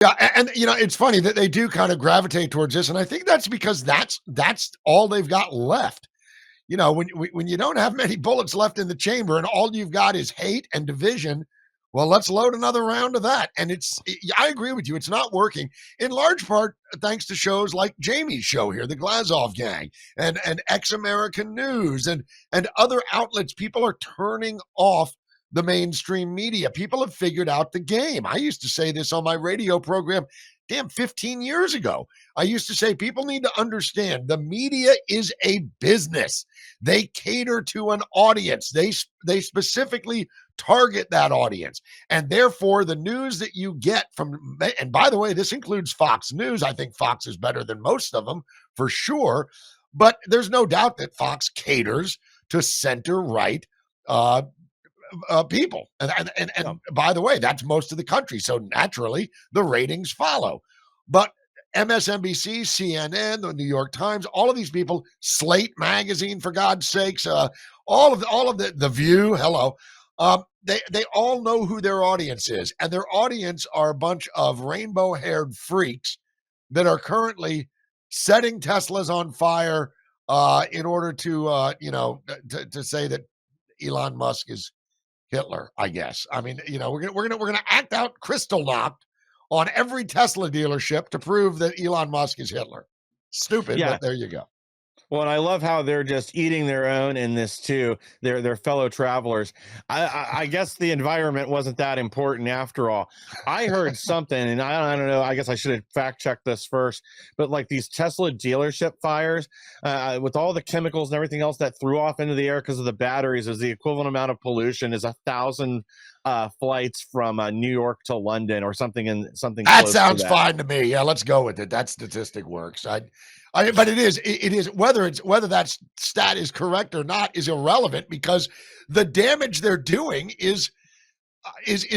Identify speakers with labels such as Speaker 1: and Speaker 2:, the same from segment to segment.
Speaker 1: Yeah, and it's funny that they do kind of gravitate towards this, and I think that's because that's all they've got left. When you don't have many bullets left in the chamber and all you've got is hate and division, well, let's load another round of that. And I agree with you. It's not working in large part thanks to shows like Jamie's show here, the Glazov Gang, and Ex American News and other outlets. People are turning off the mainstream media. People have figured out the game. I used to say this on my radio program, 15 years ago. I used to say people need to understand the media is a business. They cater to an audience. They specifically target that audience. And therefore, the news that you get and by the way, this includes Fox News. I think Fox is better than most of them for sure. But there's no doubt that Fox caters to center right people. And by the way, that's most of the country. So naturally, the ratings follow. But MSNBC, CNN, the New York Times, all of these people, Slate magazine, for God's sakes, all of the View, hello, they all know who their audience is, and their audience are a bunch of rainbow-haired freaks that are currently setting Teslas on fire in order to to say that Elon Musk is Hitler, I guess. I mean, we're gonna act out crystal knocked on every Tesla dealership to prove that Elon Musk is Hitler. Stupid,
Speaker 2: Yeah.
Speaker 1: but there you go.
Speaker 2: Well, and I love how they're just eating their own in this too. Their fellow travelers. I guess the environment wasn't that important after all. I heard something, and I don't know. I guess I should have fact checked this first. But like these Tesla dealership fires, with all the chemicals and everything else that threw off into the air because of the batteries, is the equivalent amount of pollution as 1,000 flights from New York to London or something. And something
Speaker 1: That
Speaker 2: close
Speaker 1: sounds
Speaker 2: to that.
Speaker 1: fine to me. Yeah, let's go with it. That statistic works. But it is whether that stat is correct or not is irrelevant because the damage they're doing is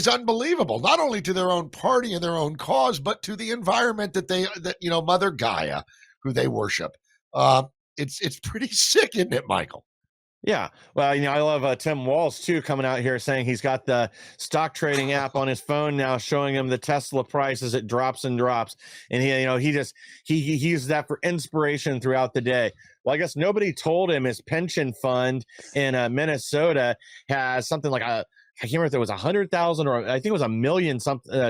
Speaker 1: unbelievable. Not only to their own party and their own cause, but to the environment that Mother Gaia, who they worship. It's pretty sick, isn't it, Michael?
Speaker 2: Yeah. Well, I love Tim Walz too, coming out here saying he's got the stock trading app on his phone now, showing him the Tesla price as it drops and drops. And he uses that for inspiration throughout the day. Well, I guess nobody told him his pension fund in Minnesota has something like I can't remember if it was 100,000 or I think it was 1 million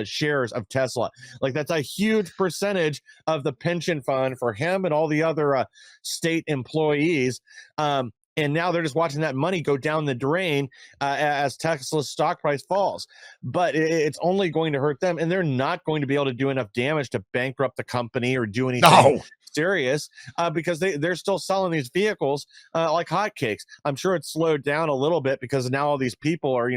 Speaker 2: shares of Tesla. Like that's a huge percentage of the pension fund for him and all the other state employees. And now they're just watching that money go down the drain as Tesla's stock price falls. But it's only going to hurt them, and they're not going to be able to do enough damage to bankrupt the company or do anything serious because they're still selling these vehicles like hotcakes. I'm sure it's slowed down a little bit because now all these people are,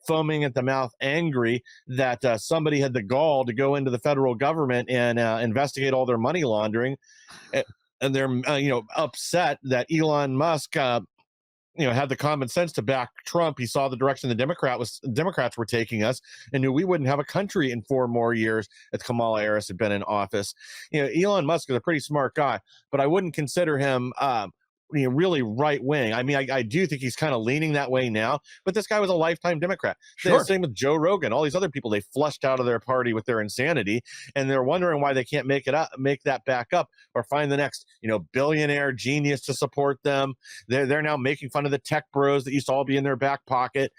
Speaker 2: foaming at the mouth, angry that somebody had the gall to go into the federal government and investigate all their money laundering. And they're, upset that Elon Musk, had the common sense to back Trump. He saw the direction the Democrats were taking us and knew we wouldn't have a country in 4 more years if Kamala Harris had been in office. Elon Musk is a pretty smart guy, but I wouldn't consider him really right wing. I mean, I do think he's kind of leaning that way now, but this guy was a lifetime Democrat.
Speaker 1: Sure.
Speaker 2: Same with Joe Rogan, all these other people they flushed out of their party with their insanity, and they're wondering why they can't make that back up or find the next, billionaire genius to support them. They're now making fun of the tech bros that used to all be in their back pocket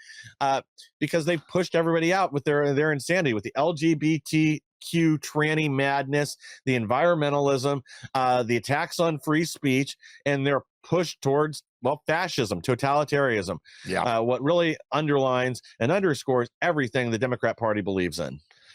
Speaker 2: because they've pushed everybody out with their insanity, with the LGBTQ tranny madness, the environmentalism, the attacks on free speech, and their push towards fascism, totalitarianism.
Speaker 1: Yeah.
Speaker 2: What really underlines and underscores everything the Democrat Party believes in.